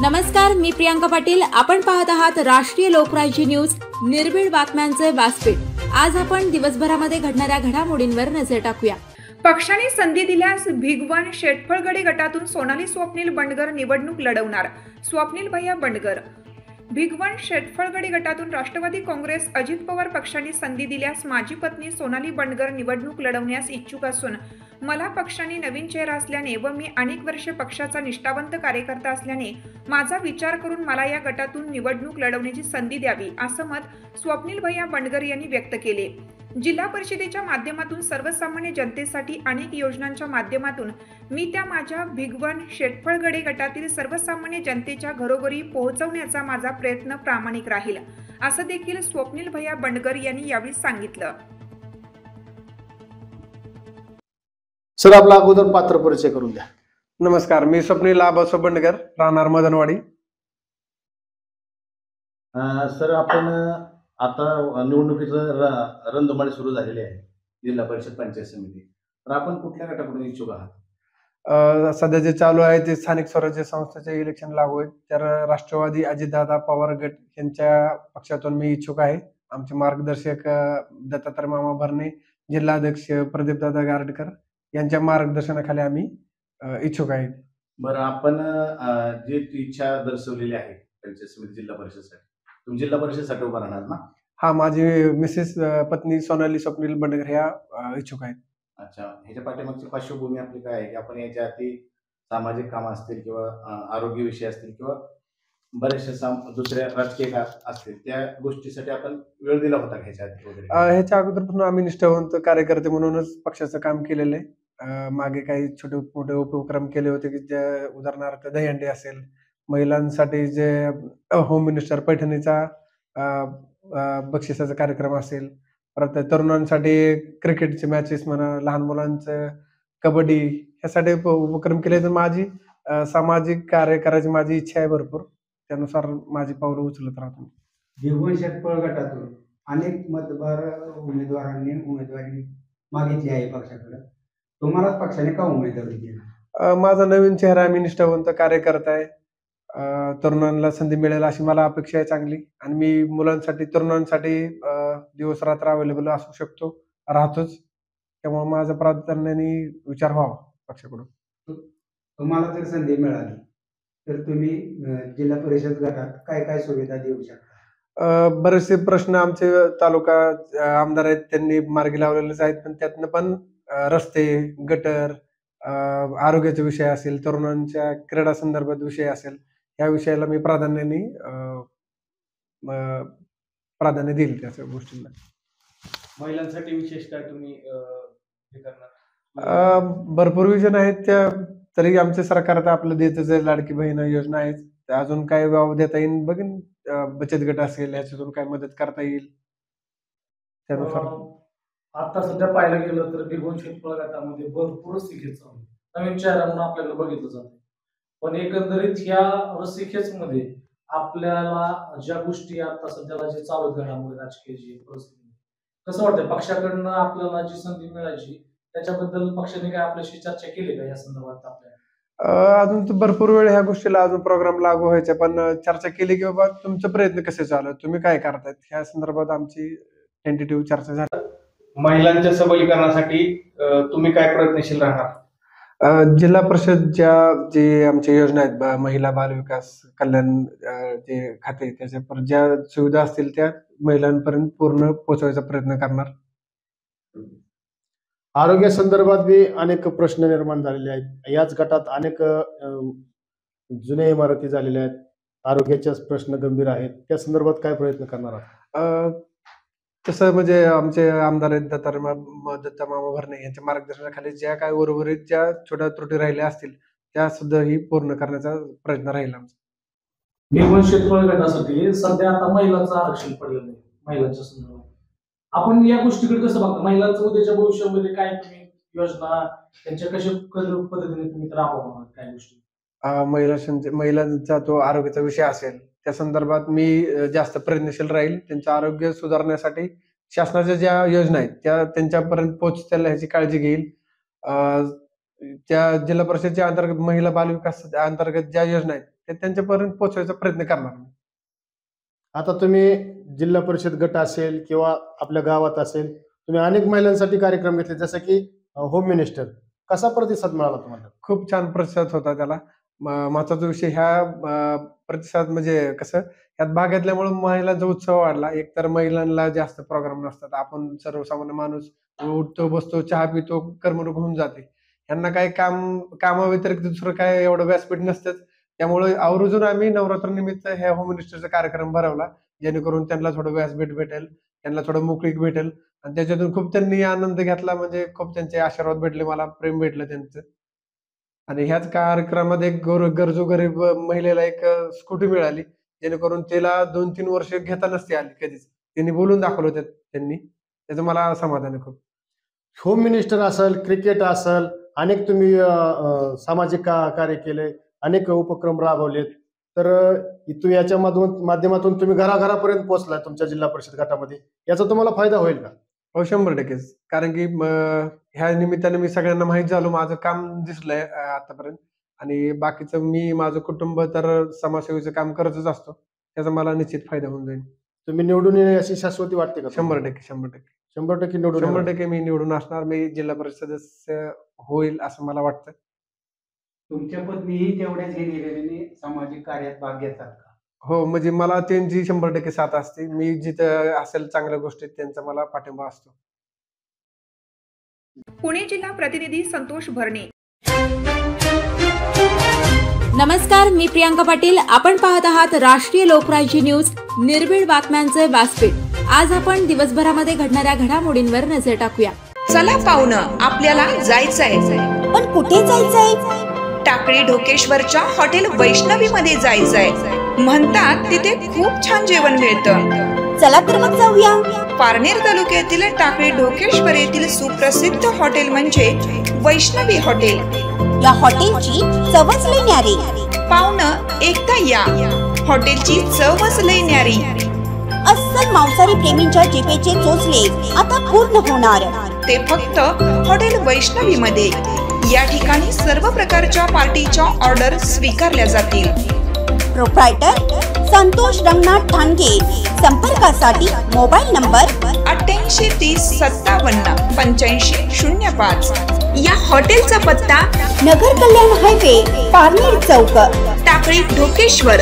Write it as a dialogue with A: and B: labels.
A: नमस्कार, मी प्रियांका पाटील. आपण पाहत आहात राष्ट्रीय लोकराज्य न्यूज, निर्भीड बातम्यांचे व्यासपीठ. आज आपण दिवसभरामध्ये घडणाऱ्या घडामोडींवर नजर टाकूया.
B: पक्षाने संधी दिल्यास भिगवण शेटफळगडी गटातून सोनाली स्वप्नील बंडगर निवडणूक लढवणार. स्वप्नील भैया बंडगर. भिगवण शेटफळगडी गटातून राष्ट्रवादी काँग्रेस अजित पवार पक्षाने संधी दिल्यास माझी पत्नी सोनाली बंडगर निवडणूक लढवण्यास इच्छुक असून मला पक्षाने नवीन चेहरा असल्याने व मी अनेक वर्षे पक्षाचा निष्ठावंत कार्यकर्ता असल्याने माझा विचार करून मला या गटातून निवडणूक लढवण्याची संधी द्यावी, असं मत स्वप्नील भैया बंडगर यांनी व्यक्त केले. जिल्हा परिषदेच्या माध्यमातून सर्वसामान्य जनतेसाठी अनेक योजनांच्या माध्यमातून मी त्या माझ्या भिगवण शेटफळगडी गटातील सर्वसामान्य जनतेच्या घरोघरी पोहोचवण्याचा माझा प्रयत्न प्रामाणिक राहील, असं देखील स्वप्नील भैया बंडगर यांनी यावेळी सांगितलं.
C: सर, आपला अगोदर पात्र परिचय करून द्या.
D: नमस्कार, मी स्वप्नील आबासाहेब बंडगर, राहणार मदनवाडी.
C: सर, आपण आता निवडणुकीचं रणधुमाळी सुरू झालेली आहे, जिल्हा परिषद पंचायत समिती. तर आपण कुठल्या गटाकडून इच्छुक आहात?
D: सध्या जे चालू आहे ते स्थानिक स्वराज्य संस्थेचे इलेक्शन लागू आहेत, तर राष्ट्रवादी अजितदादा पवार गट यांच्या पक्षातून मी इच्छुक आहे. आमचे मार्गदर्शक दत्तात्रय मामा भरणे, जिल्हाध्यक्ष प्रदीपदादा गारडकर यांच्या मार्गदर्शनाखाली आम्ही इच्छुक आहेत.
C: बरं, आपण जी इच्छा दर्शवलेली आहे पंचायत समिती जिल्हा परिषदसाठी, तुम्ही जिल्हा परिषदसाठी उभा राहणार ना?
D: हा, माझी मिसेस पत्नी सोनाली स्वप्नील बंडगर ह्या इच्छुक आहेत.
C: अच्छा, ह्याच्या पाठीमागची पार्श्वभूमी आपली काय आहे की आपण याच्या आधी सामाजिक कामं असतील किंवा आरोग्य विषय असतील किंवा बरेचशा दुसऱ्या राजकीय असतील त्या गोष्टीसाठी आपण वेळ दिला होता ह्याच्या आधी वगैरे?
D: ह्याच्या अगोदर आम्ही निष्ठावंत कार्यकर्ते म्हणूनच पक्षाचं काम केलेलं आहे. मागे काही छोटे मोठे उपक्रम केले होते की जे उदाहरणार्थ दहीहंडी असेल, महिलांसाठी जे होम मिनिस्टर पैठणीचा बक्षिसाचा कार्यक्रम असेल, परत तरुणांसाठी क्रिकेटचे मॅचेस म्हणा, लहान मुलांचं कबड्डी, ह्यासाठी उपक्रम केले. तर माझी सामाजिक कार्य करायची माझी इच्छा आहे भरपूर, त्यानुसार माझी पावलं उचलत राहतो.
E: भिगवण शेटफळ गटातून अनेक मतदार उमेदवारांनी उमेदवारी मागितली आहे पक्षाकडे. तुम्हालाच पक्षाने का उमेदवारी दिली?
D: माझा नवीन चेहरा, मी निष्ठावंत कार्यकर्ता आहे. तरुणांना संधी मिळेल अशी मला अपेक्षा आहे चांगली, आणि मी मुलांसाठी तरुणांसाठी दिवस रात्र अवेलेबल असू शकतो, राहतोच. त्यामुळे माझा प्राधान्याने विचार व्हावा पक्षाकडून.
E: तुम्हाला जर संधी मिळाली तर तुम्ही जिल्हा परिषद गटात काय काय सुविधा देऊ शकता?
D: बरेचसे प्रश्न आमचे तालुका आमदार आहेत त्यांनी मार्गी लावलेलेच आहेत, पण त्यातनं पण रस्ते, गटर, आरोग्याचे विषय असेल, तरुणांच्या क्रीडा संदर्भात विषय असेल, या विषयाला मी प्राधान्य देईल त्या गोष्टींना.
F: महिलांसाठी विशेष काय तुम्ही हे करणार?
D: भरपूर विजन आहेत त्या, तरी आमचे सरकार तर आपलं देतच आहे. लाडकी बहीण योजना आहेत, अजून काय वाव देता येईल बघीन, बचत गट असेल याच्यातून काय मदत करता येईल त्यानुसार.
F: आता सध्या पाहायला गेलं तर भिगवण शेटफळ गटामध्ये भरपूर रस्सीखेच नवीन चेहरा म्हणून आपल्याकडे बघितलं जातं, पण एकंदरीत ह्या रस्सीखेच मध्ये आपल्याला ज्या गोष्टी आता सध्याला जे चालू घडामोडी राजकीय जी परिस्थिती, कसं वाटतंय पक्षाकडनं आपल्याला जी संधी मिळायची त्याच्याबद्दल पक्षाने काय आपल्याशी चर्चा केली का या संदर्भात? आपल्या
D: अजून तर भरपूर वेळ ह्या गोष्टीला अजून प्रोग्राम लागू व्हायचे, पण चर्चा केली की बाबा तुमचे प्रयत्न कसे चालू आहेत, तुम्ही काय करतायत, ह्या संदर्भात आमची टेंटेटिव्ह चर्चा झाली.
F: महिलांच्या सबलीकरणासाठी तुम्ही काय प्रयत्नशील राहणार?
D: जिल्हा परिषदच्या जे आमच्या योजना आहेत, महिला बाल विकास कल्याण जे खाते, त्याच्या ज्या सुविधा असतील त्या महिलांपर्यंत पूर्ण पोहोचवायचा प्रयत्न करणार.
C: आरोग्या संदर्भात बी अनेक प्रश्न निर्माण झालेले आहेत. याच गटात अनेक जुन्या इमारती झालेल्या आहेत, आरोग्याचे प्रश्न गंभीर आहेत, त्या संदर्भात काय प्रयत्न करणार आहात?
D: तसं म्हणजे आमचे आमदार आहेत दत्ता मामा भरणे यांच्या मार्गदर्शनाखाली ज्या काय उर्वरित ज्या छोट्या त्रुटी राहिल्या असतील त्या सुद्धा ही पूर्ण करण्याचा प्रयत्न राहील आमचा.
F: भिगवण शेटफळ गटासाठी सध्या आता महिलांचं आरक्षण पडलेलं आहे. महिलांच्या संदर्भात आपण या गोष्टीकडे कसं बघता? महिलांचं उद्याच्या भविष्यामध्ये काय तुम्ही योजना त्यांच्या कशा पद्धतीने तुम्ही राबवणार काय गोष्टी?
D: महिलांचा तो आरोग्याचा विषय असेल त्या संदर्भात मी जास्त प्रयत्नशील राहील. त्यांचं आरोग्य सुधारण्यासाठी शासनाच्या ज्या योजना आहेत त्या त्यांच्यापर्यंत पोहोचतील ह्याची काळजी घेईल. त्या जिल्हा परिषदेच्या अंतर्गत महिला बाल विकास अंतर्गत ज्या योजना आहेत हे त्यांच्यापर्यंत पोहोचवायचा प्रयत्न करणार मी.
G: आता तुम्ही जिल्हा परिषद गट असेल किंवा आपल्या गावात असेल, तुम्ही अनेक महिलांसाठी कार्यक्रम घेतले, जसं की होम मिनिस्टर. कसा प्रतिसाद मिळाला तुम्हाला?
D: खूप छान प्रतिसाद होता त्याला. महत्वाचा विषय ह्या प्रतिसाद म्हणजे कसं यात भाग घेतल्यामुळे महिलांचा उत्साह वाढला. एकतर महिलांना जास्त प्रोग्राम नसतात. आपण सर्वसामान्य माणूस उठतो, बसतो, चहा पितो, करमणूक होऊन जाते. यांना काही कामाव्यतिरिक्त दुसरं काय एवढं व्यासपीठ नसतंच. त्यामुळे आवर्जून आम्ही नवरात्रनिमित्त ह्या होम मिनिस्टरचा कार्यक्रम भरवला, जेणेकरून त्यांना थोडं व्यासपीठ भेटेल, त्यांना थोडं मोकळीक भेटेल आणि त्याच्यातून खूप त्यांनी आनंद घेतला. म्हणजे खूप त्यांचे आशीर्वाद भेटले, मला प्रेम भेटलं त्यांचं. आणि ह्याच कार्यक्रमामध्ये एक गरजू गरीब महिलेला एक स्कूटी मिळाली, जेणेकरून तिला 2-3 वर्ष घेता नसती आली कधीच. त्यांनी बोलून दाखवलं त्यांनी. त्याचं मला समाधान आहे खूप.
G: होम मिनिस्टर असेल, क्रिकेट असेल, अनेक तुम्ही सामाजिक कार्य केले, अनेक उपक्रम राबवलेत. तर तुम्ही याच्या माध्यमातून तुम्ही घराघरापर्यंत पोहोचलाय तुमच्या जिल्हा परिषद गटामध्ये. याचा तुम्हाला फायदा होईल का?
D: हो, 100%. कारण की ह्या निमित्ताने मी सगळ्यांना माहीत झालो, माझं काम दिसलंय आतापर्यंत. आणि बाकीचं मी माझं कुटुंब तर समाजसेवेचं काम करतच असतो. त्याचा मला निश्चित फायदा होऊन जाईल.
G: तुम्ही निवडून येणे अशी शाश्वती वाटते का?
D: 100%
G: 100% निवडून येणार.
D: 100% मी निवडून असणार. मी जिल्हा परिषद सदस्य होईल असं मला वाटतं.
E: तुमच्या पत्नीही तेवढ्याच हिरिरीने सामाजिक कार्यात भाग घेतात का?
D: हो, म्हणजे मला त्यांची 100% साथ असते. मी जिथं असेल चांगल्या गोष्टीत त्यांचा मला पाठिंबा असतो.
B: पुणे जिल्हा प्रतिनिधी संतोष भरणे.
A: नमस्कार, मी प्रियांका पाटील. आपण पाहत आहात राष्ट्रीय लोकराज्य न्यूज, निर्भीड बातम्यांचे व्यासपीठ. आज आपण दिवसभरामध्ये घडणाऱ्या घडामोडींवर नजर टाकूया.
B: चला पाहुणं, आपल्याला जायचंय.
H: पण कुठे जायचंय?
B: टाकळी ढोकेश्वरच्या हॉटेल वैष्णवी मध्ये जायचंय. म्हणतात तिथे खूप छान जेवण मिळतं.
H: चला तर मग जाऊया.
B: पारनेर तालुक्यातील टाकळी ढोकेश्वर येथील सुप्रसिद्ध हॉटेल म्हणजे वैष्णवी हॉटेल.
H: या हॉटेलची चवच लई न्यारी.
B: पाहुणं, एकदा या. हॉटेलची चवच लई न्यारी.
H: अस्सल मांसाहारी प्रेमींच्या जिभेचे चोचले आता पूर्ण होणार.
B: ते फक्त हॉटेल वैष्णवी मध्ये. या ठिकाणी सर्व प्रकारच्या पार्टीच्या ऑर्डर स्वीकारल्या जातील.
H: प्रोप्रायटर संतोष रंगनाथ ठाणगे. संपर्कासाठी मोबाईल नंबर
B: 88 30 57 85 05. या हॉटेलचा पत्ता
H: नगर कल्याण हायवे, पारनेर चौक,
B: टाकळी ढोकेश्वर.